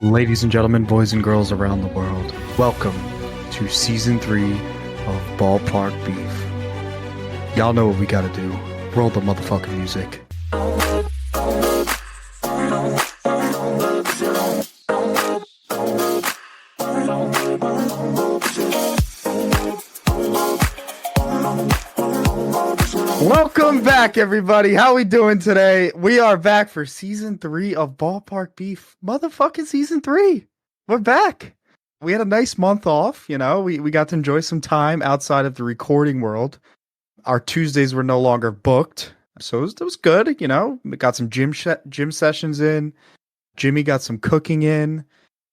Ladies and gentlemen, boys and girls around the world, welcome to Season 3 of Ballpark Beef. Y'all know what we gotta do. Roll the motherfucking music. Welcome back, everybody. How we doing today? We are back for Season 3 of Ballpark Beef. Motherfucking Season 3. We're back. We had a nice month off, We got to enjoy some time outside of the recording world. Our Tuesdays were no longer booked, so it was good, We got some gym sessions in. Jimmy got some cooking in.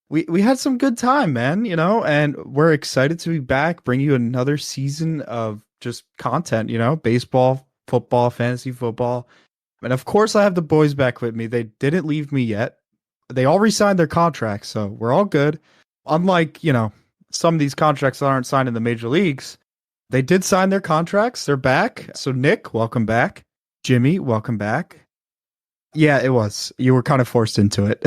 We had some good time, man, and we're excited to be back, bring you another season of just content, baseball, football, fantasy football. And of course, I have the boys back with me. They didn't leave me yet. They all re-signed their contracts, so we're all good. Unlike, some of these contracts that aren't signed in the major leagues, they did sign their contracts. They're back. So Nick, welcome back. Jimmy, welcome back. Yeah, it was. You were kind of forced into it.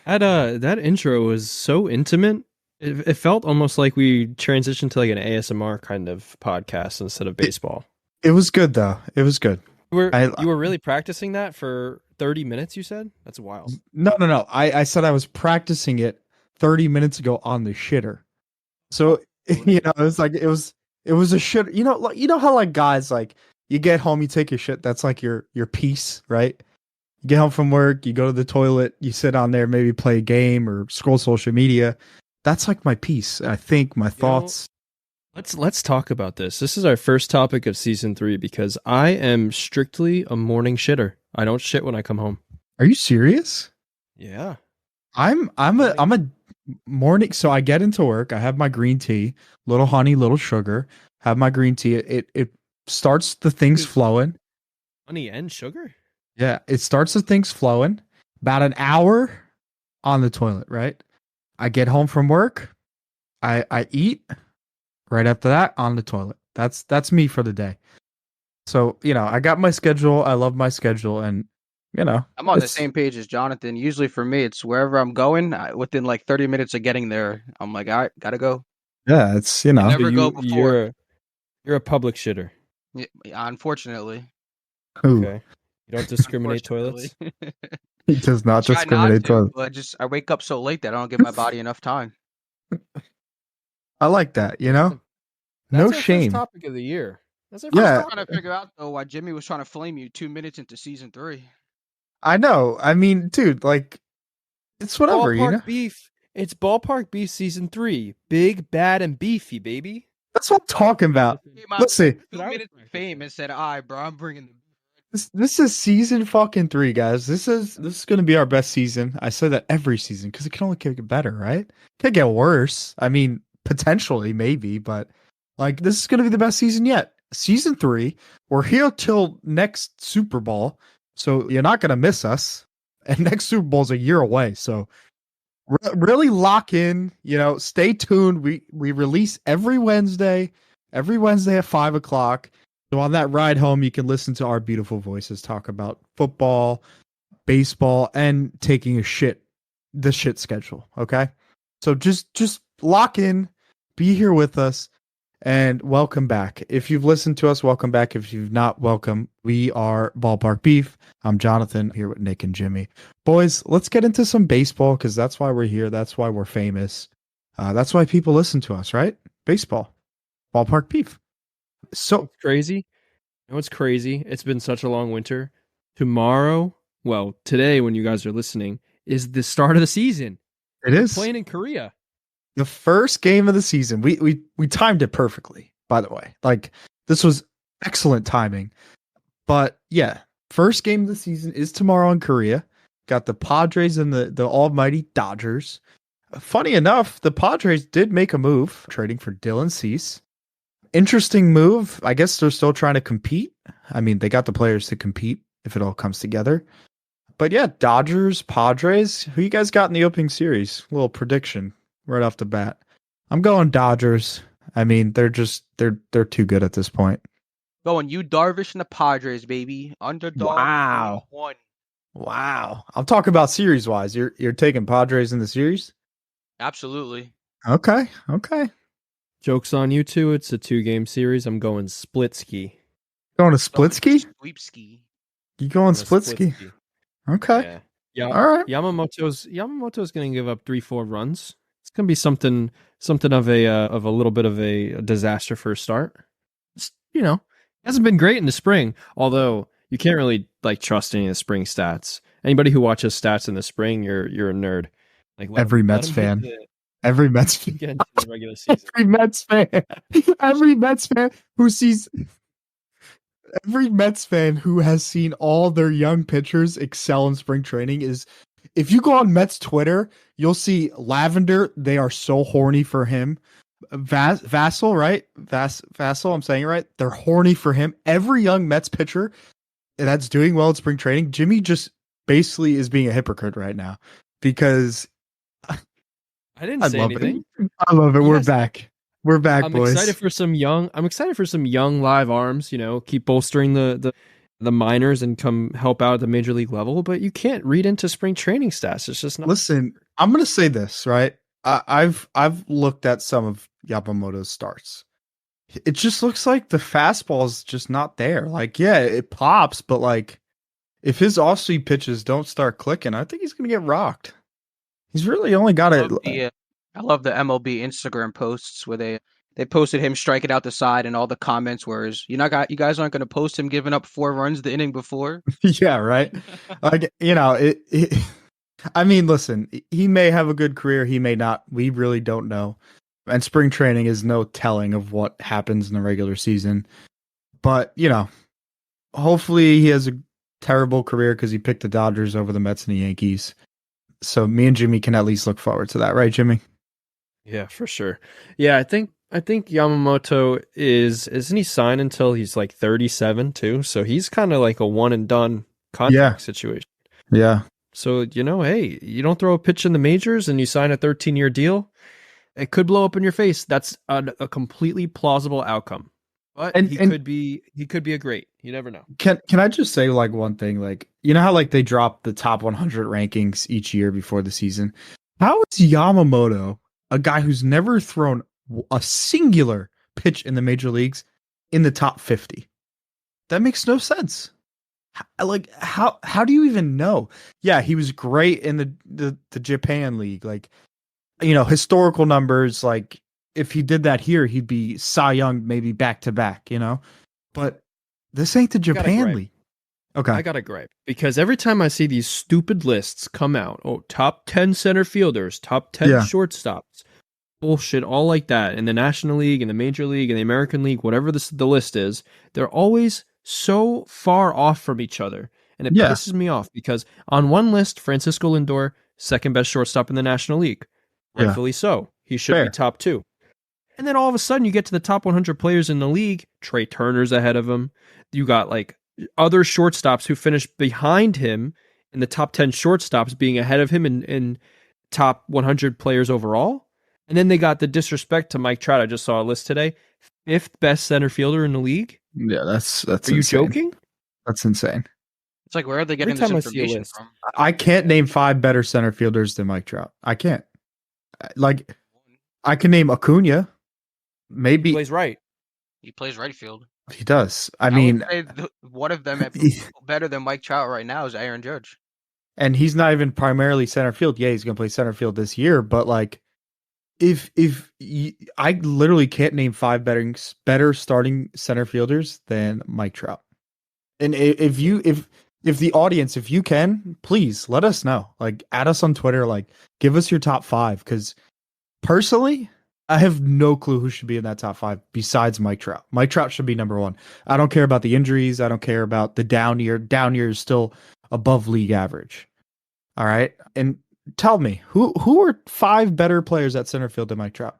That intro was so intimate. It felt almost like we transitioned to like an ASMR kind of podcast instead of baseball. It was good though. It was good. You were really practicing that for 30 minutes, you said? That's wild. No. I said I was practicing it 30 minutes ago on the shitter. So, it was like it was a shit. You know how like guys like you get home, you take a shit, that's like your piece, right? You get home from work, you go to the toilet, you sit on there, maybe play a game or scroll social media. That's like my piece. I think my thoughts. Let's talk about this. This is our first topic of season 3 because I am strictly a morning shitter. I don't shit when I come home. Are you serious? Yeah. I'm a morning. So I get into work. I have my green tea, little honey, little sugar. Have my green tea. It starts the things flowing. Honey and sugar? Yeah, it starts the things flowing. About an hour on the toilet, right? I get home from work. I eat. Right after that, on the toilet. That's me for the day. So, I got my schedule. I love my schedule. And, I'm on the same page as Jonathan. Usually for me, it's wherever I'm going, within like 30 minutes of getting there, I'm like, all right, gotta go. Yeah, it's, I never go before. You're a public shitter. Yeah, unfortunately. Okay. You don't discriminate toilets? He does not discriminate toilets. But I wake up so late that I don't give my body enough time. I like that, That's no our shame. First topic of the year. I was trying to figure out though why Jimmy was trying to flame you 2 minutes into season 3. I know. I mean, dude, like, it's whatever, Ballpark Beef. It's Ballpark Beef season 3. Big, bad, and beefy, baby. That's what I'm talking about. Let's see. 2 minutes of fame and said, all right, bro, I'm bringing the. This is season fucking 3, guys. This is going to be our best season. I say that every season because it can only get better, right? Can't get worse. I mean, potentially, maybe, but like this is going to be the best season yet. Season 3. We're here till next Super Bowl, so you're not going to miss us. And next Super Bowl is a year away, so really lock in. Stay tuned. We release every Wednesday at 5:00. So on that ride home, you can listen to our beautiful voices talk about football, baseball, and taking the shit schedule. Okay. So just lock in, be here with us, and welcome back. If you've listened to us, welcome back. If you've not, welcome. We are Ballpark Beef. I'm Jonathan here with Nick and Jimmy. Boys, let's get into some baseball because that's why we're here. That's why we're famous. That's why people listen to us, right? Baseball. Ballpark Beef. So crazy. You know what's crazy? It's been such a long winter. Today when you guys are listening is the start of the season. We're playing in Korea. The first game of the season. We timed it perfectly, by the way. Like this was excellent timing. But yeah, first game of the season is tomorrow in Korea. Got the Padres and the almighty Dodgers. Funny enough, the Padres did make a move trading for Dylan Cease. Interesting move. I guess they're still trying to compete. I mean, they got the players to compete if it all comes together. But yeah, Dodgers, Padres. Who you guys got in the opening series? A little prediction right off the bat. I'm going Dodgers. I mean, they're too good at this point. Going Yu Darvish and the Padres, baby. Underdog. Wow. 1. Wow. I'm talking about series wise. You're taking Padres in the series? Absolutely. Okay. Okay. Joke's on you two. It's a 2-game series. I'm going split ski. Going to split ski? Sweep ski. You going I'm split ski? Okay. Yeah. Yeah. All right. Yamamoto's going to give up 3-4 runs. It's going to be something of a little bit of a disaster for a start. It's, hasn't been great in the spring, although you can't really like trust any of the spring stats. Anybody who watches stats in the spring, you're a nerd. Like Every Mets fan. Every Mets fan. Get into the regular season. Every Mets fan. Every Mets fan who sees every Mets fan who has seen all their young pitchers excel in spring training is, if you go on Mets Twitter, you'll see Lavender. They are so horny for him. Vassal, right? Vassal, I'm saying it right. They're horny for him. Every young Mets pitcher that's doing well in spring training, Jimmy just basically is being a hypocrite right now because I didn't say anything. I love it. We're back. We're back, boys. I'm excited for some young live arms, keep bolstering the minors and come help out at the major league level, but you can't read into spring training stats. It's just not. Listen, I'm going to say this, right? I've looked at some of Yamamoto's starts. It just looks like the fastball's just not there. Like, yeah, it pops, but like if his off-speed pitches don't start clicking, I think he's going to get rocked. He's really only got it. I love the MLB Instagram posts where they posted him striking out the side, and all the comments were, you guys aren't going to post him giving up 4 runs the inning before. Yeah, right. Like, I mean, listen, he may have a good career, he may not. We really don't know. And spring training is no telling of what happens in the regular season. But, hopefully he has a terrible career because he picked the Dodgers over the Mets and the Yankees. So me and Jimmy can at least look forward to that, right, Jimmy? Yeah, for sure. Yeah, I think Yamamoto isn't he signed until he's like 37 too? So he's kind of like a one and done contract situation. Yeah. So, hey, you don't throw a pitch in the majors and you sign a 13-year deal, it could blow up in your face. That's a completely plausible outcome. But he could be a great. You never know. Can I just say like one thing? Like, how like they drop the top 100 rankings each year before the season? How is Yamamoto, a guy who's never thrown a singular pitch in the major leagues, in the top 50? That makes no sense. Like, how do you even know? Yeah, he was great in the Japan league. Like, historical numbers, like if he did that here, he'd be Cy Young maybe back to back, But this ain't the Japan league. Okay. I got a gripe because every time I see these stupid lists come out, top 10 center fielders, top 10 shortstops, bullshit, all like that in the National League, in the Major League, in the American League, whatever the list is, they're always so far off from each other. And it pisses me off because on one list, Francisco Lindor, second best shortstop in the National League. Rightfully so. He should be top 2. And then all of a sudden you get to the top 100 players in the league. Trey Turner's ahead of him. You got like other shortstops who finished behind him in the top 10 shortstops being ahead of him in top 100 players overall. And then they got the disrespect to Mike Trout. I just saw a list today. 5th best center fielder in the league. Yeah, that's Are you joking? That's insane. It's like, where are they getting this information from? I can't name 5 better center fielders than Mike Trout. I can't. Like, I can name Acuna. Maybe he plays right. He plays right field. He does. I mean, one of them better than Mike Trout right now is Aaron Judge. And he's not even primarily center field. Yeah, he's going to play center field this year, but like, I literally can't name 5 better starting center fielders than Mike Trout. And if the audience, if you can, please let us know. Like, add us on Twitter. Like, give us your top 5. Because personally, I have no clue who should be in that top 5 besides Mike Trout. Mike Trout should be number 1. I don't care about the injuries. I don't care about the down year. Down year is still above league average. All right. And tell me, who are 5 better players at center field than Mike Trout?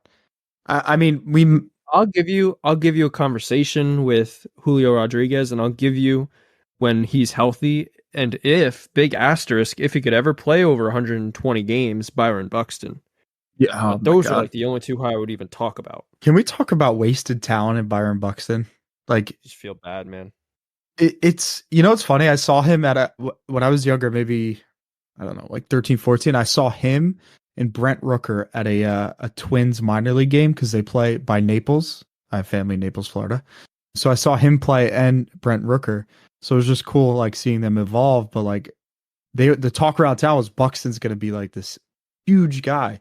I mean, I'll give you a conversation with Julio Rodriguez, and I'll give you when he's healthy, and if big asterisk, if he could ever play over 120 games, Byron Buxton. Yeah, those are like the only 2 I would even talk about. Can we talk about wasted talent in Byron Buxton? Like, I just feel bad, man. It's it's funny. I saw him when I was younger, maybe I don't know, like 13, 14. I saw him and Brent Rooker at a Twins minor league game because they play by Naples. I have family in Naples, Florida. So I saw him play and Brent Rooker. So it was just cool, like seeing them evolve. But like the talk around town was Buxton's going to be like this huge guy.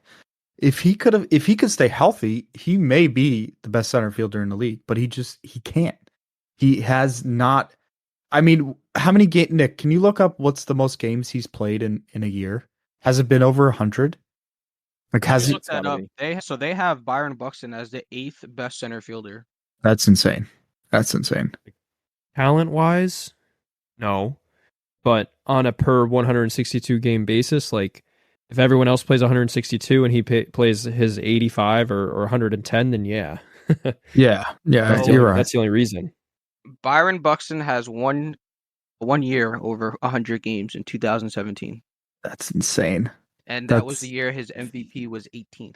If he could stay healthy, he may be the best center fielder in the league. But he can't. He has not. I mean, how many games? Nick, can you look up what's the most games he's played in a year? Has it been over 100? Like, has he? Look that up. They have Byron Buxton as the 8th best center fielder. That's insane. That's insane. Talent wise, no. But on a per 162 game basis, like if everyone else plays 162 and he plays his 85 or 110, then yeah. Yeah. You're right. That's the only reason. Byron Buxton has one year over 100 games in 2017. That's insane. And that was the year his MVP was 18th.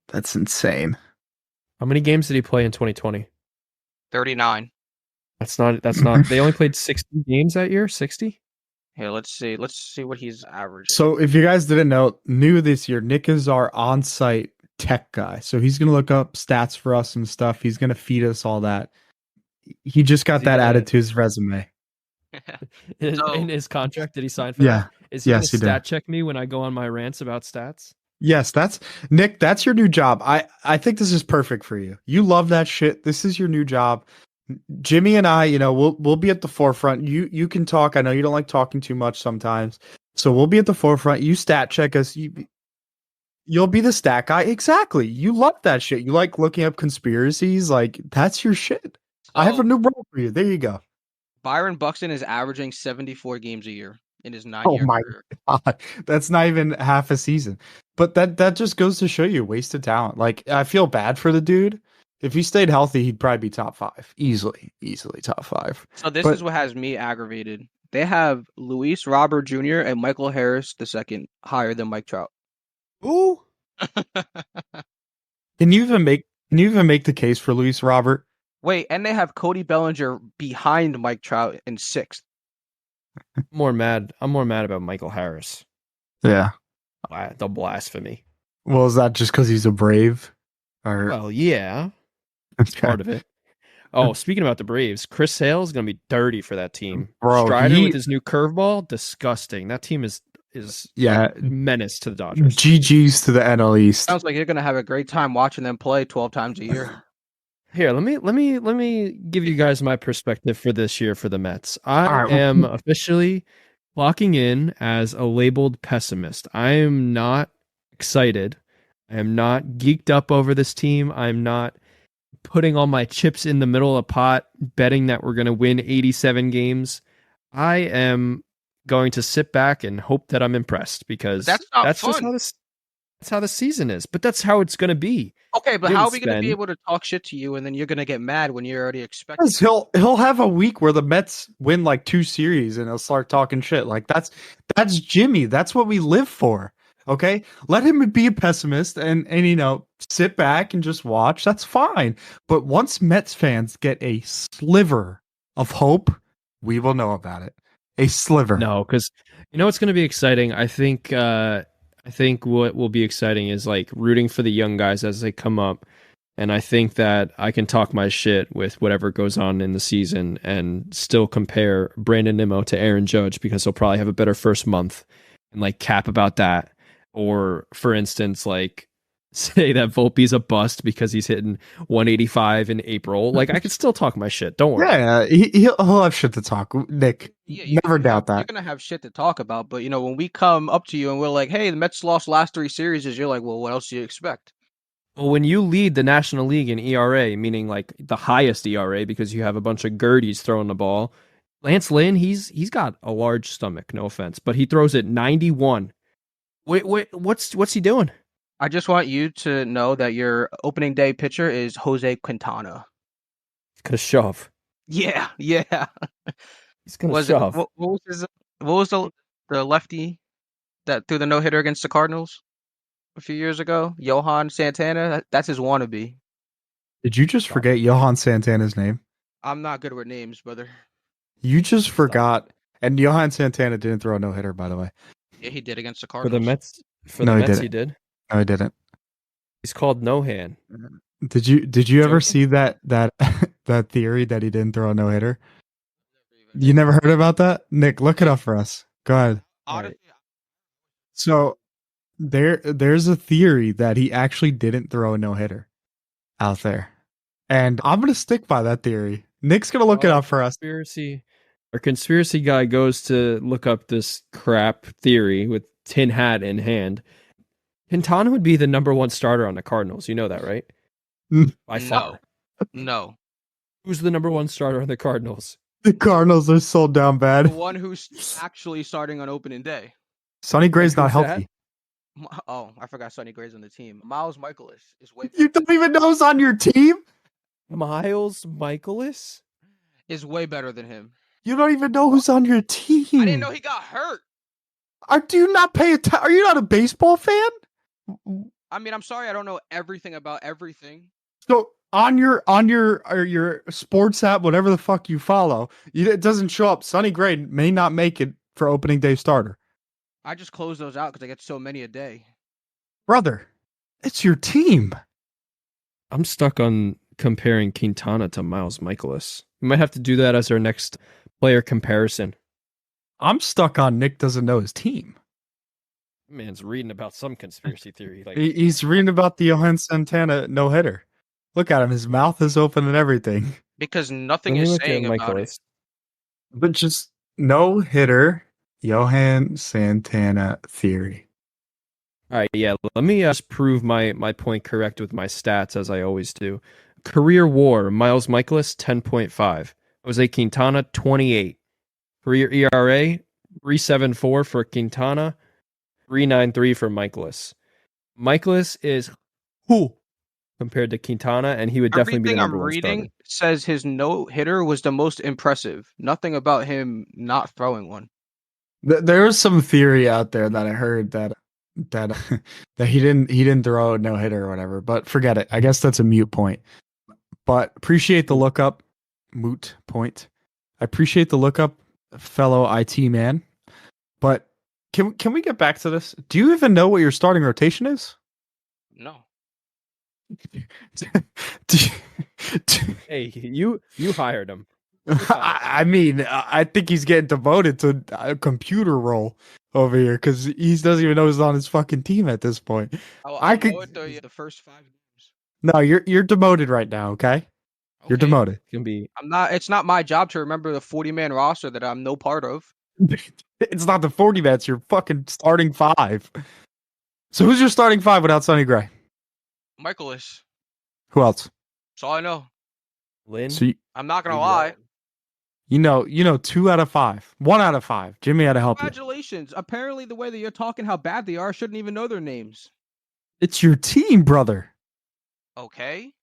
That's insane. How many games did he play in 2020? 39. That's not they only played 60 games that year? 60? Here, let's see what he's averaging. So if you guys didn't know, new this year, Nick is our on-site tech guy. So he's gonna look up stats for us and stuff. He's gonna feed us all that. He just got that added to his resume. In his contract, did he sign for that? Is he gonna stat check me when I go on my rants about stats? Yes, that's Nick. That's your new job. I think this is perfect for you. You love that shit. This is your new job. Jimmy and I, we'll be at the forefront. You can talk. I know you don't like talking too much sometimes, so we'll be at the forefront. You stat check us. You'll be the stat guy. Exactly. You love that shit. You like looking up conspiracies. Like that's your shit. I have a new role for you. There you go. Byron Buxton is averaging 74 games a year in his 9-year career. God. That's not even half a season. But that just goes to show you wasted talent. Like I feel bad for the dude. If he stayed healthy, he'd probably be top 5. Easily top 5. So this is what has me aggravated. They have Luis Robert Jr. and Michael Harris II higher than Mike Trout. Ooh. Can you even make the case for Luis Robert? Wait, and they have Cody Bellinger behind Mike Trout in 6th. I'm more mad about Michael Harris. Yeah. The blasphemy. Well, is that just because he's a Brave? Well, yeah. That's part of it. Oh, speaking about the Braves, Chris Sale is going to be dirty for that team. Bro, Strider with his new curveball, disgusting. That team is a menace to the Dodgers. GG's to the NL East. Sounds like you're going to have a great time watching them play 12 times a year. Here, let me give you guys my perspective for this year for the Mets. I am officially locking in as a labeled pessimist. I am not excited. I am not geeked up over this team. I'm not putting all my chips in the middle of a pot, betting that we're going to win 87 games. I am going to sit back and hope that I'm impressed because that's just how the season is. But that's how it's going to be. Okay, but how are we going to be able to talk shit to you and then you're going to get mad when you're already expecting? He'll have a week where the Mets win like 2 series and he'll start talking shit. Like that's Jimmy. That's what we live for. Okay, let him be a pessimist and sit back and just watch. That's fine. But once Mets fans get a sliver of hope, we will know about it. A sliver. No, because it's going to be exciting. I think what will be exciting is like rooting for the young guys as they come up. And I think that I can talk my shit with whatever goes on in the season and still compare Brandon Nimmo to Aaron Judge because he'll probably have a better first month and like cap about that. Or, for instance, like say that Volpe's a bust because he's hitting 185 in April. Like I can still talk my shit. Don't worry. Yeah, he'll have shit to talk. Nick, never doubt that. You're gonna have shit to talk about, but when we come up to you and we're like, "Hey, the Mets lost last 3 series," you're like, "Well, what else do you expect?" Well, when you lead the National League in ERA, meaning like the highest ERA because you have a bunch of Gerties throwing the ball, Lance Lynn, he's got a large stomach. No offense, but he throws it 91. Wait, what's he doing? I just want you to know that your opening day pitcher is Jose Quintana. He's gonna shove. Yeah. He's gonna shove. What was the lefty that threw the no hitter against the Cardinals a few years ago? Johan Santana. That's his wannabe. Did you just forget Johan Santana's name? I'm not good with names, brother. You just forgot. And Johan Santana didn't throw a no hitter, by the way. Yeah, he did against the For the Cardinals. Mets. For No, the he Mets, didn't. he did. No, he didn't. He's called No Hand. Did you ever Joking? see that that theory that he didn't throw a no hitter? You never heard about that? Nick, look it up for us. Go ahead. Honestly, So there's a theory that he actually didn't throw a no hitter out there. And I'm gonna stick by that theory. Nick's gonna look it up for us. Our conspiracy guy goes to look up this crap theory with tin hat in hand. Quintana would be the number one starter on the Cardinals. You know that, right? By far. No. Who's the number one starter on the Cardinals? The Cardinals are so down bad. The one who's actually starting on opening day. Sonny Gray's not who's healthy. Oh, I forgot Sonny Gray's on the team. Miles Michaelis is way You don't even know who's on your team? Miles Michaelis? is way better than him. You don't even know who's on your team. I didn't know he got hurt. Do you not pay attention? Are you not a baseball fan? I mean, I'm sorry, I don't know everything about everything. So on your sports app, whatever the fuck you follow, it doesn't show up. Sonny Gray may not make it for opening day starter. I just close those out because I get so many a day. Brother, it's your team. I'm stuck on comparing Quintana to Miles Michaelis. We might have to do that as our next player comparison. I'm stuck on Nick doesn't know his team. Man's reading about some conspiracy theory. Like He's reading about the Johan Santana no hitter. Look at him; his mouth is open and everything. Because nothing is saying about Michaelis. it. But just no hitter, Johan Santana theory. All right, yeah. Let me just prove my point correct with my stats as I always do. Career WAR: Miles Michaelis 10.5, Jose Quintana 28. Career ERA 3.74 for Quintana, 3.93 for Michaelis. Michaelis is who compared to Quintana, and he would definitely be the number one starter. Everything I'm reading says his no-hitter was the most impressive. Nothing about him not throwing one. There was some theory out there that I heard that that he didn't throw a no hitter or whatever. But forget it. I guess that's a mute point. But appreciate the lookup, moot point. I appreciate the lookup, fellow IT man. But can we get back to this? Do you even know what your starting rotation is? No. Hey, you hired him. I mean, I think he's getting devoted to a computer role over here because he doesn't even know who's on his fucking team at this point. I could know it the first 5 games. No, you're demoted right now. Okay, you're demoted. It's gonna be. I'm not. It's not my job to remember the 40-man roster that I'm no part of. It's not the 40 man. It's your fucking starting 5. So who's your starting 5 without Sonny Gray? Michaelis. Who else? That's all I know. Lynn. So I'm not gonna lie. You know, 2 out of 5, 1 out of 5. Jimmy had to help you. Congratulations. Apparently, the way that you're talking how bad they are, I shouldn't even know their names. It's your team, brother. Okay.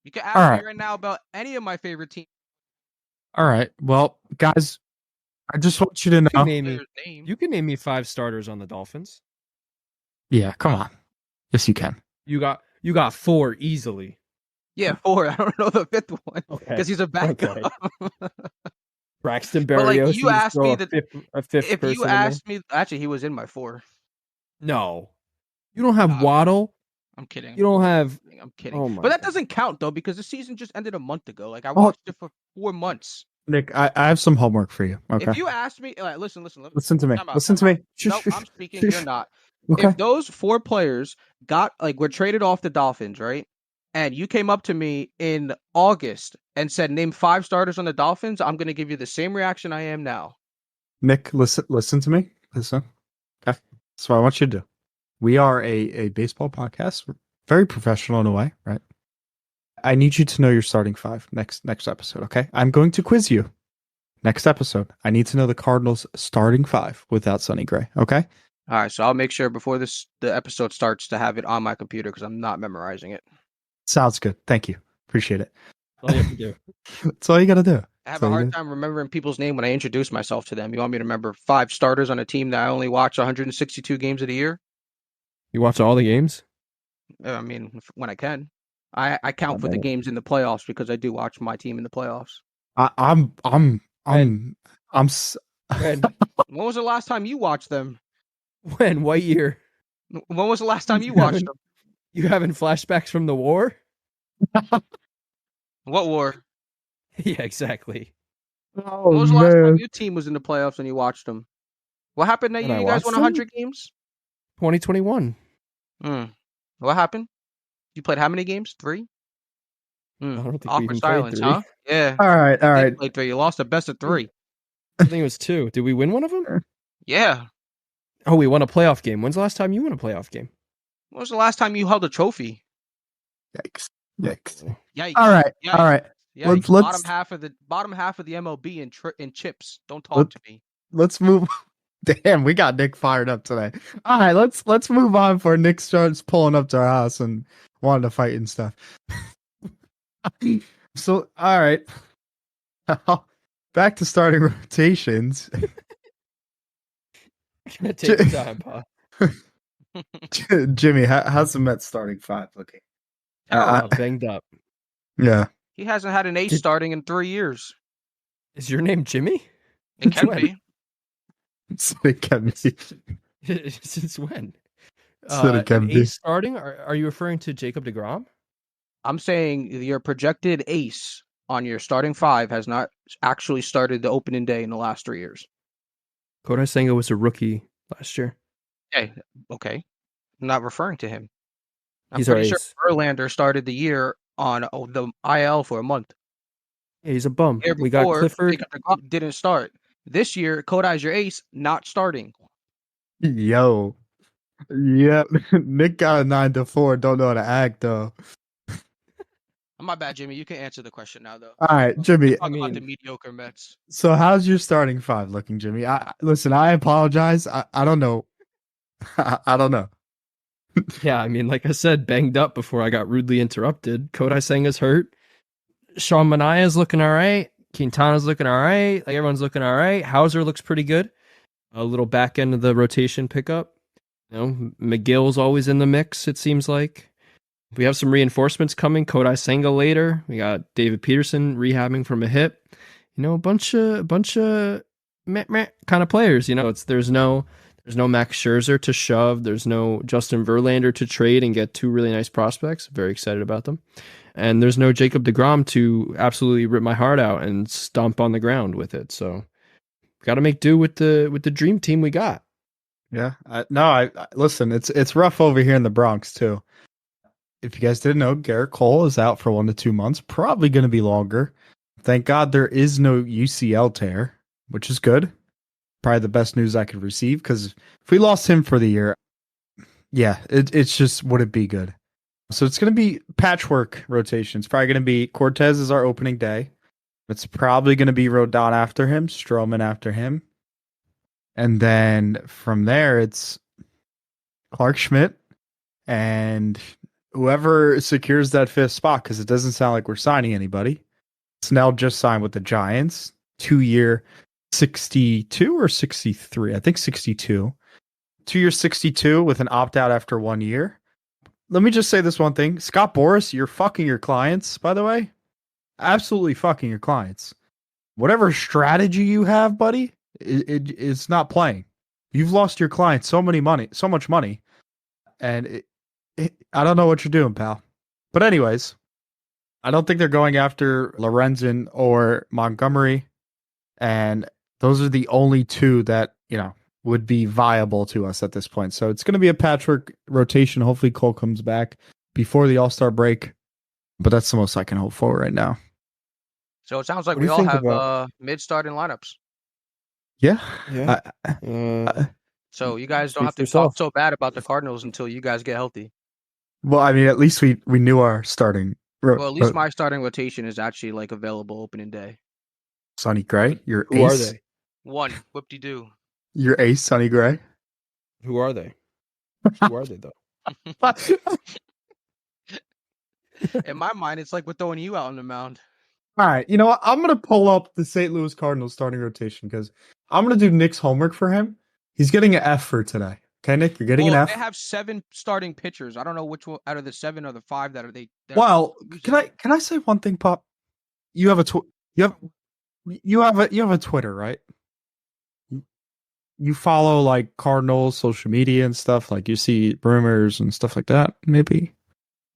You can ask me right now about any of my favorite teams. All right. Well, guys, I just want you to know. You can name me 5 starters on the Dolphins. Yeah, come on. Yes, you can. You got 4 easily. Yeah, 4. I don't know the 5th one because he's a backup. Okay. Braxton Berrios. Like, you asked me a fifth if you asked me, actually, he was in my 4. No, you don't have Waddle. I'm kidding. You don't have. I'm kidding. Oh my but that God. doesn't count though because the season just ended a month ago. Like I watched it for 4 months. Nick, I have some homework for you. Okay. If you asked me, listen to me. Listen to me. No, I'm speaking. You're not. Okay. If those 4 players were traded off the Dolphins, right? And you came up to me in August and said, name 5 starters on the Dolphins, I'm going to give you the same reaction I am now. Nick, listen to me. Listen. Okay. That's what I want you to do. We are a baseball podcast. We're very professional in a way, right? I need you to know your starting 5 next episode, okay? I'm going to quiz you. Next episode, I need to know the Cardinals starting 5 without Sonny Gray, okay? All right, so I'll make sure before the episode starts to have it on my computer because I'm not memorizing it. Sounds good. Thank you. Appreciate it. All you have to do. That's all you got to do. I have a hard time remembering people's name when I introduce myself to them. You want me to remember 5 starters on a team that I only watch 162 games of the year? You watch all the games? I mean, when I can. I count for the games in the playoffs because I do watch my team in the playoffs. I'm I'm When? When was the last time you watched them? When? What year? When was the last time you watched them? You having flashbacks from the war? What war? Yeah, exactly. Oh When was the last time man. your team was in the playoffs and you watched them? What happened that When year? I You guys watched won them? 100 games. 2021. What happened? You played how many games? 3. I don't think we Awkward even played silence, 3. huh? Yeah. All right, all You right. did play 3. You lost the best of 3. I think it was 2. Did we win one of them? Yeah. Oh, we won a playoff game. When's the last time you won a playoff game? When was the last time you held a trophy? Yikes. Yikes. Yikes. All right. Yikes. All right. Yikes. Let's Bottom half of the MLB in chips. Don't talk to me. let's move. Damn, we got Nick fired up today. All right, let's move on before Nick starts pulling up to our house and wanting to fight and stuff. So, all right. Back to starting rotations. Take your time, Pa. Jimmy, how's the Mets starting 5 looking? Banged up. Yeah. He hasn't had an ace starting in 3 years. Is your name Jimmy? It can be. It can be. Since when? It can an be. ace starting? Are you referring to Jacob deGrom? I'm saying your projected ace on your starting 5 has not actually started the opening day in the last 3 years. Kodai Senga was a rookie last year. Okay. I'm not referring to him. I'm He's our pretty sure ace. Verlander started the year on the IL for a month. Yeah, he's a bum. Year We got before, Clifford. Jacob deGrom didn't start. This year, Kodai's your ace, not starting. Yo. Yeah. Nick got a 9-4. Don't know how to act though. My bad, Jimmy. You can answer the question now, though. All right, Jimmy. Talk about the mediocre Mets. So how's your starting 5 looking, Jimmy? Listen, I apologize. I don't know. I don't know. Yeah, I mean, like I said, banged up before I got rudely interrupted. Kodai Senga's hurt. Sean Manaea's looking all right. Quintana's looking all right. Like everyone's looking all right. Hauser looks pretty good. A little back end of the rotation pickup. You know, McGill's always in the mix, it seems like. We have some reinforcements coming. Kodai Senga later. We got David Peterson rehabbing from a hip. You know, a bunch of kind of players. You know, there's no Max Scherzer to shove. There's no Justin Verlander to trade and get 2 really nice prospects. Very excited about them. And there's no Jacob deGrom to absolutely rip my heart out and stomp on the ground with it. So, got to make do with the dream team we got. Yeah. I listen. It's rough over here in the Bronx too. If you guys didn't know, Garrett Cole is out for 1 to 2 months. Probably going to be longer. Thank God there is no UCL tear, which is good. Probably the best news I could receive, because if we lost him for the year, yeah, it's just wouldn't be good. So it's going to be patchwork rotation. It's probably going to be Cortez is our opening day. It's probably going to be Rodon after him, Stroman after him. And then from there, it's Clark Schmidt and whoever secures that 5th spot, because it doesn't sound like we're signing anybody. Snell just signed with the Giants, 2-year 62 or 63? I think 62. 2-year 62 with an opt-out after 1 year. Let me just say this one thing. Scott Boras, you're fucking your clients, by the way. Absolutely fucking your clients. Whatever strategy you have, buddy, it's not playing. You've lost your clients so much money. And I don't know what you're doing, pal. But anyways, I don't think they're going after Lorenzen or Montgomery. And those are the only 2 that, would be viable to us at this point. So it's going to be a patchwork rotation. Hopefully Cole comes back before the All-Star break. But that's the most I can hope for right now. So it sounds like What do we you all think have about- mid-starting lineups. Yeah. So you guys don't Speak have for to yourself. talk so bad about the Cardinals until you guys get healthy. Well, I mean, at least we knew our starting. Well, at least my starting rotation is actually like available opening day. Sonny Gray, your Who ace. are they? 1, whoop-de-doo. Your ace, Sonny Gray. Who are they? Who are they though? In my mind, it's like we're throwing you out on the mound. All right, you know what? I'm gonna pull up the St. Louis Cardinals starting rotation because I'm gonna do Nick's homework for him. He's getting an F for today. Okay, Nick, you're getting an F. They have 7 starting pitchers. I don't know which one out of the 7 or the 5 that are they. Well, can I say one thing, Pop? You have You have a Twitter, right? You follow like Cardinals social media and stuff. Like you see rumors and stuff like that. Maybe.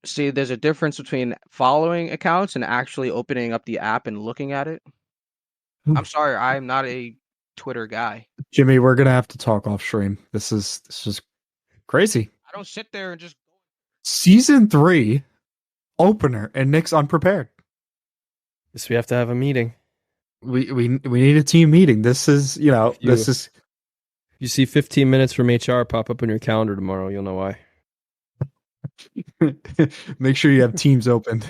See, there's a difference between following accounts and actually opening up the app and looking at it. I'm sorry, I'm not a Twitter guy. Jimmy, we're gonna have to talk off stream. This is crazy. I don't sit there and just. Season 3 opener and Nick's unprepared. Guess we have to have a meeting. We need a team meeting. This is this is. You see 15 minutes from HR pop up on your calendar tomorrow. You'll know why. Make sure you have teams opened.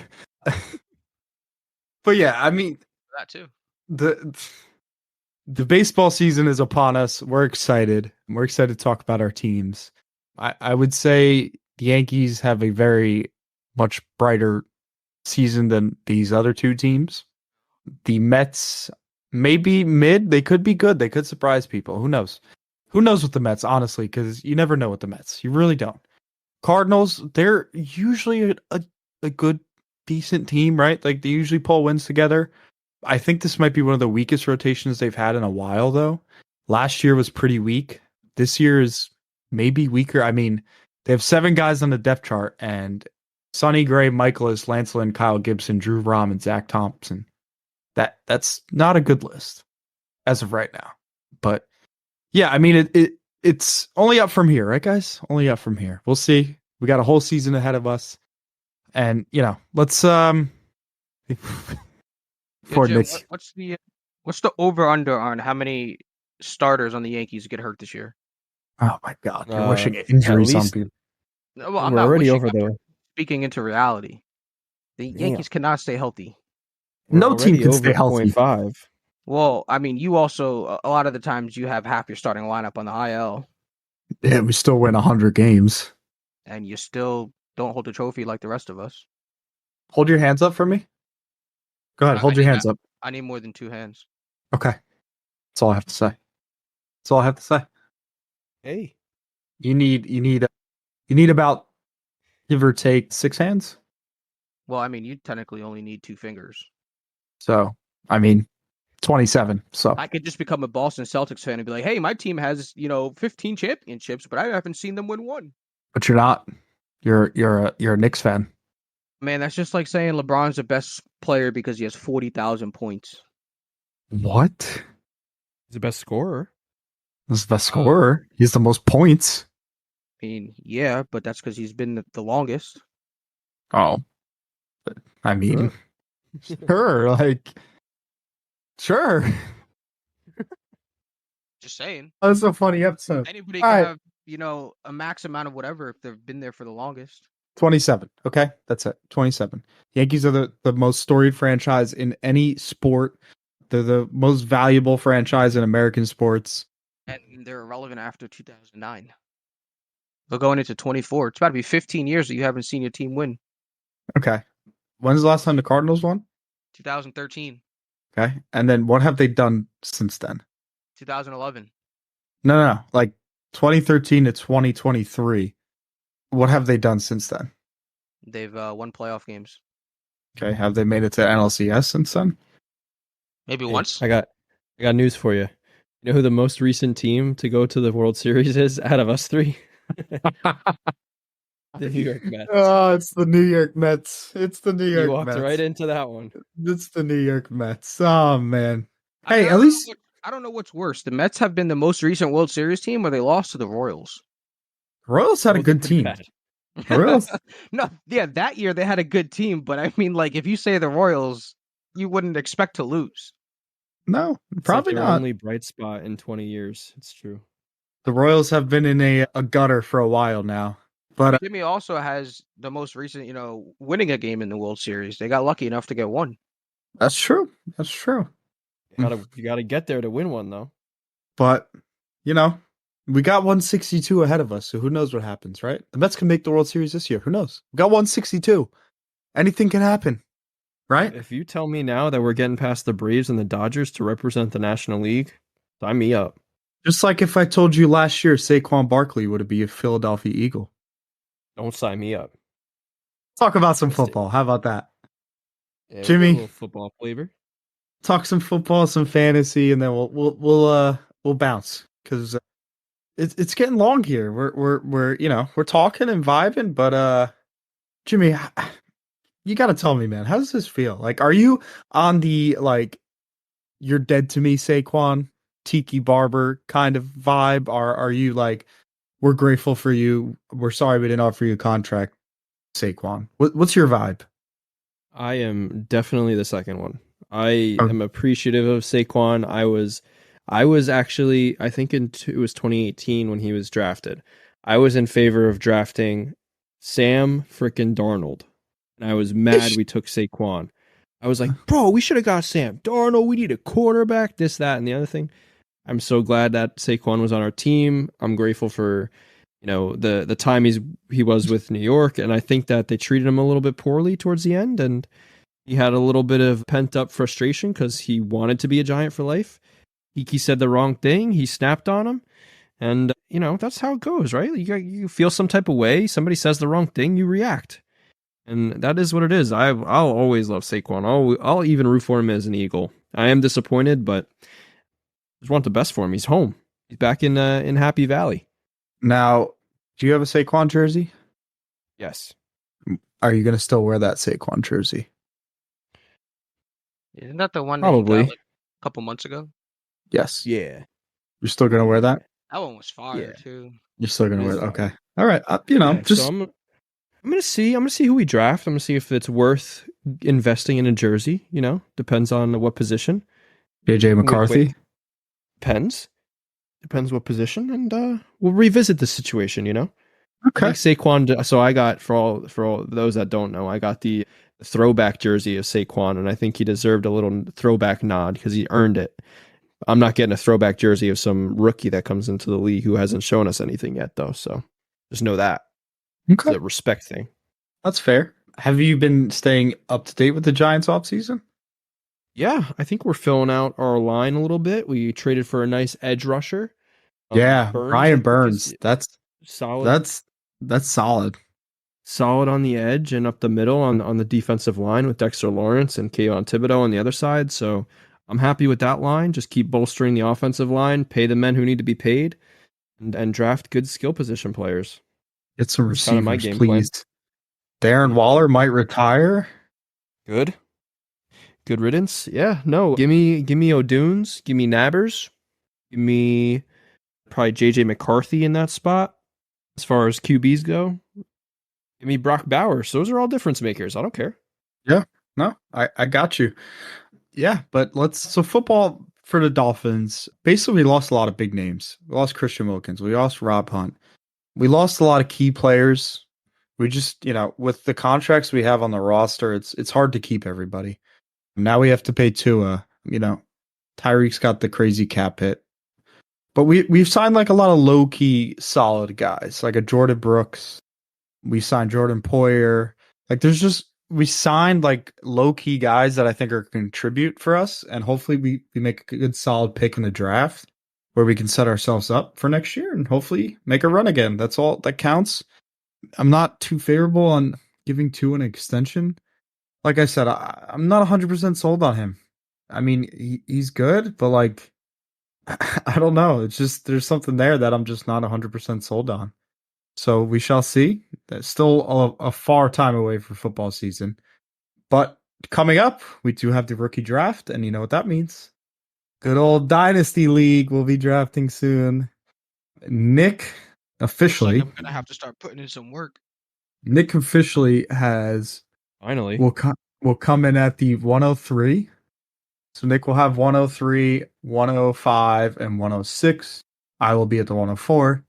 But yeah, I mean That too. The baseball season is upon us. We're excited. We're excited to talk about our teams. I would say the Yankees have a very much brighter season than these other two teams. The Mets may be mid. They could be good. They could surprise people. Who knows? Who knows with the Mets, honestly, because you never know with the Mets. You really don't. Cardinals, they're usually a good, decent team, right? Like they usually pull wins together. I think this might be one of the weakest rotations they've had in a while, though. Last year was pretty weak. This year is maybe weaker. I mean, they have 7 guys on the depth chart, and Sonny Gray, Michaelis, Lance Lynn, Kyle Gibson, Drew Rom, and Zach Thompson. That's not a good list as of right now. But yeah, I mean it's only up from here, right, guys? Only up from here. We'll see. We got a whole season ahead of us, and let's for Jim, Nick. what's the over under on how many starters on the Yankees get hurt this year? Oh my God, you're wishing injuries on people. No, well, I'm We're not already wishing, over I'm the. speaking into reality. The Yankees cannot stay healthy. No team can stay healthy. 0.5. Well, I mean, you also a lot of the times you have half your starting lineup on the IL, Yeah, we still win 100 games. and you still don't hold the trophy like the rest of us. Hold your hands up for me. Go ahead, hold your hands up. I need more than 2 hands. Okay, that's all I have to say. That's all I have to say. Hey, You need about, give or take, 6 hands. Well, I mean, you technically only need 2 fingers. So I mean, 27. So I could just become a Boston Celtics fan and be like, "Hey, my team has 15 championships, but I haven't seen them win one." but you're not. You're a Knicks fan. Man, that's just like saying LeBron's the best player because he has 40,000 points. What? he's the best scorer. He's the best scorer. He's the most points. I mean, yeah, but that's because he's been the longest. Oh, but, I mean, sure, like, sure. Just saying. That's a funny episode. Anybody All can right. have, a max amount of whatever if they've been there for the longest. 27. Okay, that's it. 27. Yankees are the most storied franchise in any sport. They're the most valuable franchise in American sports. And they're irrelevant after 2009. They're going into 24. It's about to be 15 years that you haven't seen your team win. Okay. When's the last time the Cardinals won? 2013. Okay. And then what have they done since then? 2011. No. Like 2013 to 2023. What have they done since then? They've won playoff games. Okay. Have they made it to NLCS since then? Maybe once. I got news for you. You know who the most recent team to go to the World Series is out of us 3? The New York Mets. Oh, it's the New York Mets. It's the New York You walked Mets. right into that one. It's the New York Mets. Oh man. Hey, at least I don't know what's worse. The Mets have been the most recent World Series team, or they lost to the Royals. Royals had a Both are good pretty team. bad. Royals? No, yeah, that year they had a good team, but I mean, like, if you say the Royals, you wouldn't expect to lose. No, It's probably like their not. only bright spot in 20 years. It's true. The Royals have been in a gutter for a while now. But Jimmy also has the most recent, winning a game in the World Series. They got lucky enough to get one. that's true. That's true. You gotta get there to win one though. But, we got 162 ahead of us, so who knows what happens, right? The Mets can make the World Series this year. Who knows? We got 162. Anything can happen, right? If you tell me now that we're getting past the Braves and the Dodgers to represent the National League, sign me up. Just like if I told you last year Saquon Barkley would be a Philadelphia Eagle. Don't sign me up. Talk about some football. How about that? Yeah, Jimmy? a little football flavor. talk some football, some fantasy, and then we'll bounce because it's getting long here. We're we're talking and vibing, but Jimmy, you got to tell me, man, how does this feel? Like, are you on the like you're dead to me, Saquon, Tiki Barber kind of vibe? Are you like we're grateful for you? We're sorry we didn't offer you a contract, Saquon. What's your vibe? I am definitely the second one. I Oh, am appreciative of Saquon. I was actually, I think it was 2018 when he was drafted. I was in favor of drafting Sam frickin' Darnold, and I was mad ish. we took Saquon. I was like, bro, we should have got Sam Darnold. We need a quarterback. This, that, and the other thing. I'm so glad that Saquon was on our team. I'm grateful for the time he was with New York, and I think that they treated him a little bit poorly towards the end, and he had a little bit of pent up frustration because he wanted to be a Giant for life. He said the wrong thing. He snapped on him, and that's how it goes, right? You feel some type of way. Somebody says the wrong thing, you react, and that is what it is. I'll always love Saquon. I'll even root for him as an Eagle. I am disappointed, but I just want the best for him. He's home. He's back in Happy Valley. Now, do you have a Saquon jersey? Yes. Are you gonna still wear that Saquon jersey? Isn't that the one that he got Probably. like a couple months ago? Yes. Yeah. You're still gonna wear that? That one was fire Yeah. too. You're still It gonna wear is that? fire. Okay. All right. Yeah. So Just I'm gonna see. I'm gonna see who we draft. I'm gonna see if it's worth investing in a jersey. Depends on what position. JJ Wink, wink. McCarthy. Depends what position, and we'll revisit the situation. I Okay. think Saquon. So I got for all those that don't know, I got the throwback jersey of Saquon, and I think he deserved a little throwback nod because he earned it. I'm not getting a throwback jersey of some rookie that comes into the league who hasn't shown us anything yet, though. So just know that it's Okay. a respect thing. That's fair. Have you been staying up to date with the Giants offseason? Yeah, I think we're filling out our line a little bit. We traded for a nice edge rusher. Yeah, Burns, I Brian think, is Burns. solid, That's solid. solid on the edge and up the middle on the defensive line with Dexter Lawrence and Kayvon Thibodeau on the other side. So I'm happy with that line. Just keep bolstering the offensive line, pay the men who need to be paid, and draft good skill position players. Get some That's kind of my receivers, game plan. please. Darren Waller might retire. Good. Good riddance. Yeah, no. Give me O'Dunes, give me Nabbers, give me probably JJ McCarthy in that spot. As far as QBs go, give me Brock Bowers. Those are all difference makers. I don't care. Yeah. No, I got you. Yeah, but so football for the Dolphins, basically we lost a lot of big names. We lost Christian Wilkins. We lost Rob Hunt. We lost a lot of key players. We just, with the contracts we have on the roster, it's hard to keep everybody. Now we have to pay Tua. Tyreek's got the crazy cap hit. But we've signed like a lot of low key solid guys, like a Jordan Brooks. We signed Jordan Poyer. Like we signed like low key guys that I think are contribute for us, and hopefully we make a good solid pick in the draft where we can set ourselves up for next year and hopefully make a run again. That's all that counts. I'm not too favorable on giving Tua an extension. Like I said, I'm not 100% sold on him. I mean, he's good, but like I don't know. It's just there's something there that I'm just not 100% sold on. So we shall see. That's still a far time away for football season. But coming up, we do have the rookie draft, and you know what that means. Good old Dynasty League will be drafting soon. Nick Looks like officially, I'm gonna have to start putting in some work. Nick officially has Finally. will come in at the 103. So Nick will have 103, 105, and 106. I will be at the 104.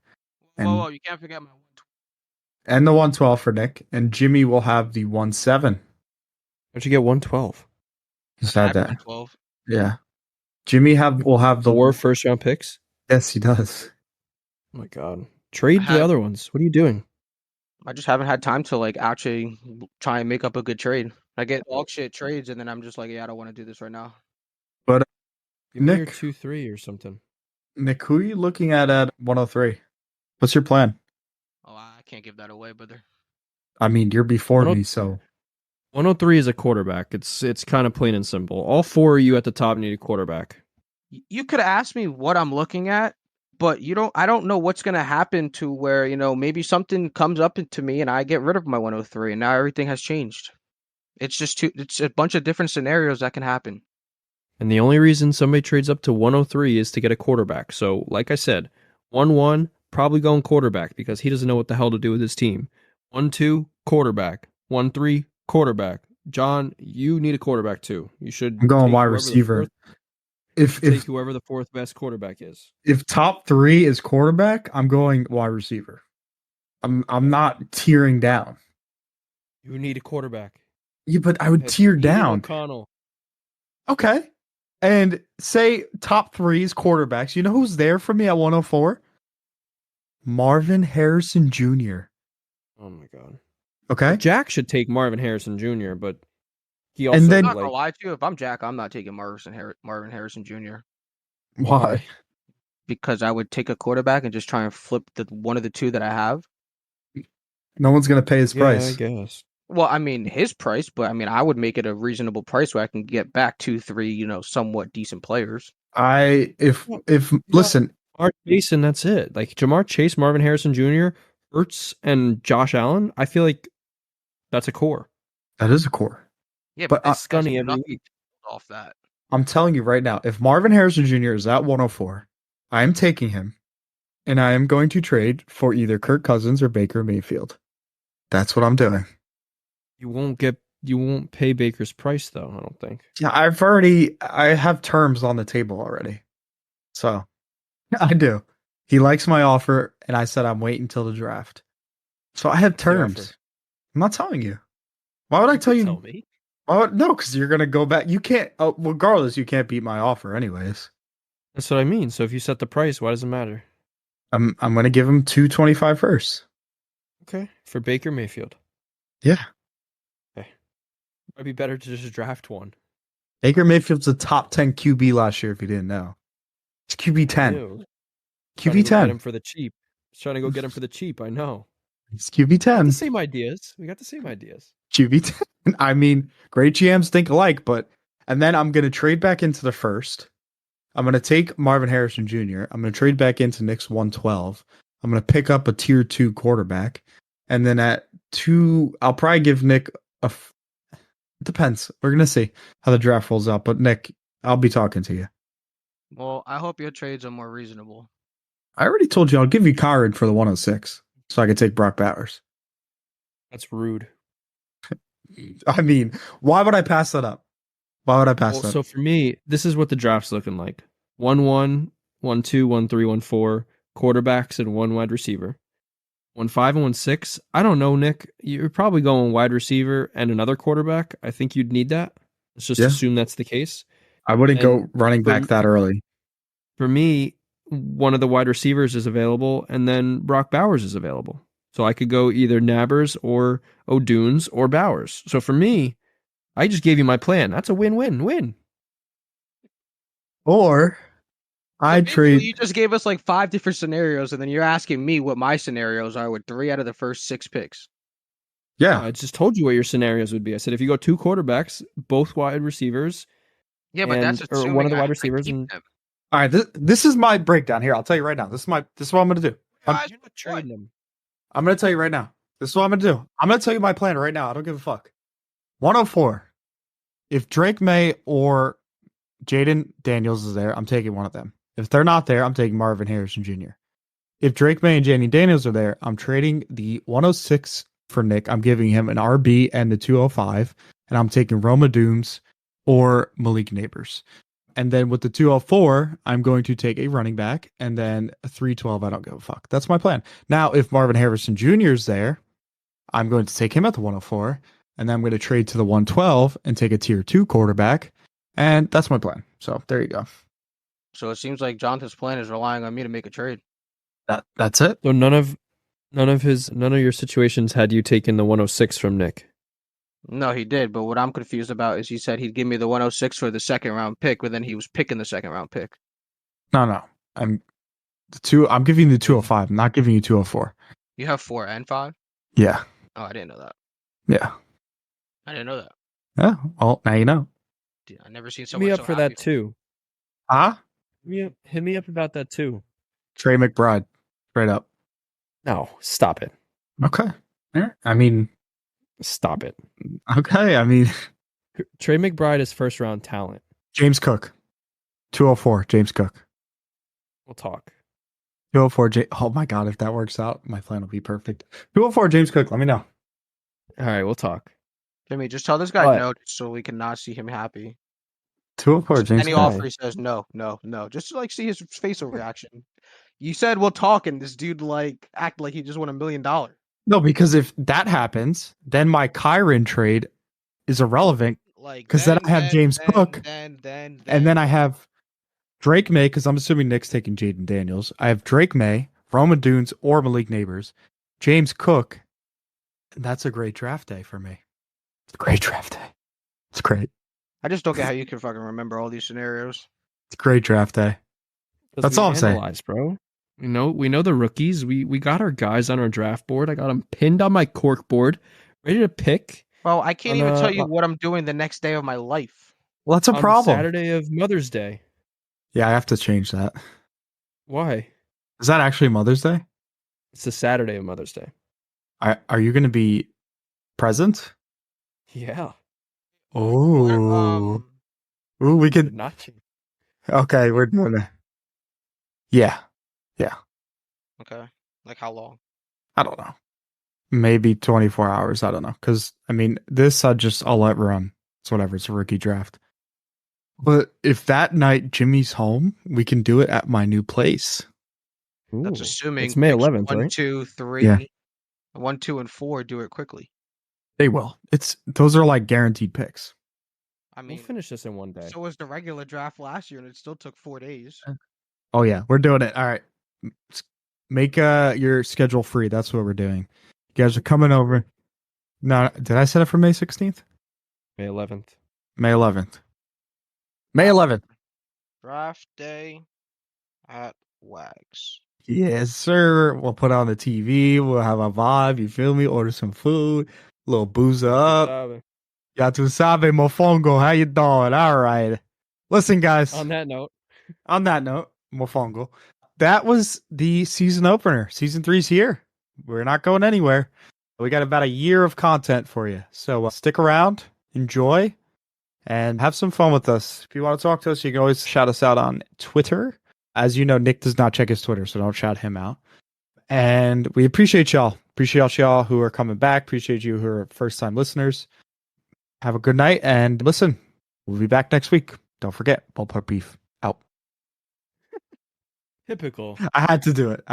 Whoa, And you can't forget my 112. the 112 for Nick. And Jimmy will have the 17. How'd you get 112? He's I had had that. 112. Yeah. Jimmy will have the 4 first round picks? Yes, he does. Oh my god. Trade the had other ones. What are you doing? I just haven't had time to like actually try and make up a good trade. I get dog shit trades and then I'm just like, yeah, I don't want to do this right now. But Give me your Nick, 2-3 or something. who are you looking at 103? What's your plan? Oh, I can't give that away, brother. I mean, you're before 10 me, so 103 is a quarterback. It's kind of plain and simple. All four of you at the top need a quarterback. You could ask me what I'm looking at, but I don't know what's going to happen to where, maybe something comes up to me and I get rid of my 103 and now everything has changed. It's a bunch of different scenarios that can happen. And the only reason somebody trades up to 103 is to get a quarterback. So, like I said, 1-1, probably going quarterback because he doesn't know what the hell to do with his team. 1-2, quarterback. 1-3, quarterback. John, you need a quarterback too. You should I'm going wide receiver. Take whoever the fourth best quarterback is. If top 3 is quarterback, I'm going wide receiver. I'm not tearing down. You need a quarterback. Yeah, but I would tear down. O'Connell. Okay. And say top 3 is quarterbacks. You know who's there for me at 104? Marvin Harrison Jr. Oh my god. Okay. Jack should take Marvin Harrison Jr., but he also. And then, I'm not gonna lie to you. If I'm Jack, I'm not taking Marvin Harrison Jr. Why? Because I would take a quarterback and just try and flip one of the two that I have. No one's gonna pay his price. I guess. Well, I mean his price, but I mean I would make it a reasonable price where I can get back 2-3, somewhat decent players. Listen, Jamar Chase and that's it. Like Jamar Chase, Marvin Harrison Jr., Ertz, and Josh Allen. I feel like that's a core. That is a core. Yeah, but it's Scunny every week off that. I'm telling you right now, if Marvin Harrison Jr. is at 104, I am taking him, and I am going to trade for either Kirk Cousins or Baker Mayfield. That's what I'm doing. You won't pay Baker's price though, I don't think. Yeah, I have terms on the table already. So I do. He likes my offer, and I said I'm waiting until the draft. So I have terms. I'm not telling you. Why would I tell you? Tell me. Oh no, because you're gonna go back. You can't. Regardless, you can't beat my offer, anyways. That's what I mean. So if you set the price, why does it matter? I'm gonna give him $225 first. Okay, for Baker Mayfield. Yeah. Okay. Might be better to just draft one. Baker Mayfield's a top 10 QB last year. If you didn't know, it's QB 10. QB 10. Get him for the cheap. Trying to go get him for the cheap. I know. It's QB 10. The same ideas. We got the same ideas. QB 10. I mean, great GMs think alike, and then I'm gonna trade back into the first. I'm gonna take Marvin Harrison Jr. I'm gonna trade back into Nick's 112. I'm gonna pick up a tier 2 quarterback, and then at 2, I'll probably give Nick it depends. We're gonna see how the draft rolls out. But Nick, I'll be talking to you. Well, I hope your trades are more reasonable. I already told you I'll give you Kyron for the 106, so I can take Brock Bowers. That's rude. I mean, why would I pass that up? Why would I pass that? So for me, this is what the draft's looking like: 1-1, 1-2, 1-3, 1-4 quarterbacks and one wide receiver. 1-5 and 1-6. I don't know, Nick. You're probably going wide receiver and another quarterback. I think you'd need that. Let's just assume that's the case. I wouldn't go running back that early. For me, one of the wide receivers is available, and then Brock Bowers is available. So I could go either Nabbers or O'Dunes or Bowers. So for me, I just gave you my plan. That's a win-win-win. Or I trade. You just gave us like 5 different scenarios, and then you're asking me what my scenarios are with 3 out of the first 6 picks. Yeah. I just told you what your scenarios would be. I said if you go 2 quarterbacks, both wide receivers. Yeah, but that's or one of the wide receivers. All right, this is my breakdown here. I'll tell you right now. This is what I'm going to do. You're not trading them. I'm going to tell you right now. This is what I'm going to do. I'm going to tell you my plan right now. I don't give a fuck. 104. If Drake May or Jaden Daniels is there, I'm taking one of them. If they're not there, I'm taking Marvin Harrison Jr. If Drake May and Jaden Daniels are there, I'm trading the 106 for Nick. I'm giving him an RB and the 205, and I'm taking Roma Dooms or Malik Neighbors. And then with the 204, I'm going to take a running back, and then a 312. I don't give a fuck. That's my plan. Now, if Marvin Harrison Jr. is there, I'm going to take him at the 104, and then I'm going to trade to the 112 and take a tier 2 quarterback. And that's my plan. So there you go. So it seems like Jonathan's plan is relying on me to make a trade. That's it. So none of your situations had you taken the 106 from Nick. No, he did. But what I'm confused about is he said he'd give me the 106 for the second round pick, but then he was picking the second round pick. No. I'm giving you the 205. I'm not giving you 204. You have 4 and 5? Yeah. Oh, I didn't know that. Yeah. I didn't know that. Yeah, well, now you know. Dude, I never seen Hit me someone up so for happy. that too. Huh? Hit me up about that too. Trey McBride. Straight up. No, stop it. Okay. Yeah. I mean, Stop it. okay. I mean, Trey McBride is first round talent. James Cook. 204, James Cook. We'll talk. 204, oh my God, if that works out, my plan will be perfect. 204, James Cook, let me know. All right, we'll talk. Jimmy, just tell this guy What? no so we can not see him happy. 204, James Any Cook. offer he says no, no, no. Just to like see his facial reaction. You said we'll talk, and this dude like act like he just won $1 million. No, because if that happens, then my Kyron trade is irrelevant Like because then I have James Cook, and then I have Drake May, because I'm assuming Nick's taking Jaden Daniels. I have Drake May, Roman Dunes, or Malik Neighbors, James Cook. That's a great draft day for me. It's a great draft day. It's great. I just don't get how you can fucking remember all these scenarios. It's a great draft day. That's all I'm saying. Bro. We know the rookies. We got our guys on our draft board. I got them pinned on my cork board, ready to pick. Well, I can't even tell you what I'm doing the next day of my life. Well, that's a problem. Saturday of Mother's Day. Yeah, I have to change that. Why? Is that actually Mother's Day? It's the Saturday of Mother's Day. Are you going to be present? Yeah. Oh. Ooh, we could not change. Okay, we're doing it. Yeah. Yeah. Okay. Like how long? I don't know. Maybe 24 hours. I don't know. Because, I mean, this I'll let run. It's whatever. It's a rookie draft. But if that night Jimmy's home, we can do it at my new place. That's assuming it's May 11th, 1, right? 2, 3, Yeah. 1, 2, and 4 do it quickly. They will. Those are like guaranteed picks. I mean, we'll finish this in one day. So was the regular draft last year, and it still took 4 days. Oh yeah, we're doing it. All right. Make your schedule free. That's what we're doing. You guys are coming over. No, did I set it for May 16th? May 11th. May 11th. May 11th. Draft day at Wags. Yes, sir. We'll put on the TV. We'll have a vibe. You feel me? Order some food. A little booze up. Ya tu sabe, mofongo. How you doing? All right. Listen, guys. On that note, mofongo. That was the season opener. Season 3's here. We're not going anywhere. We got about a year of content for you. So stick around, enjoy, and have some fun with us. If you want to talk to us, you can always shout us out on Twitter. As you know, Nick does not check his Twitter, so don't shout him out. And we appreciate y'all. Appreciate y'all who are coming back. Appreciate you who are first-time listeners. Have a good night, and listen, we'll be back next week. Don't forget, Ballpark Beef out. Typical. I had to do it.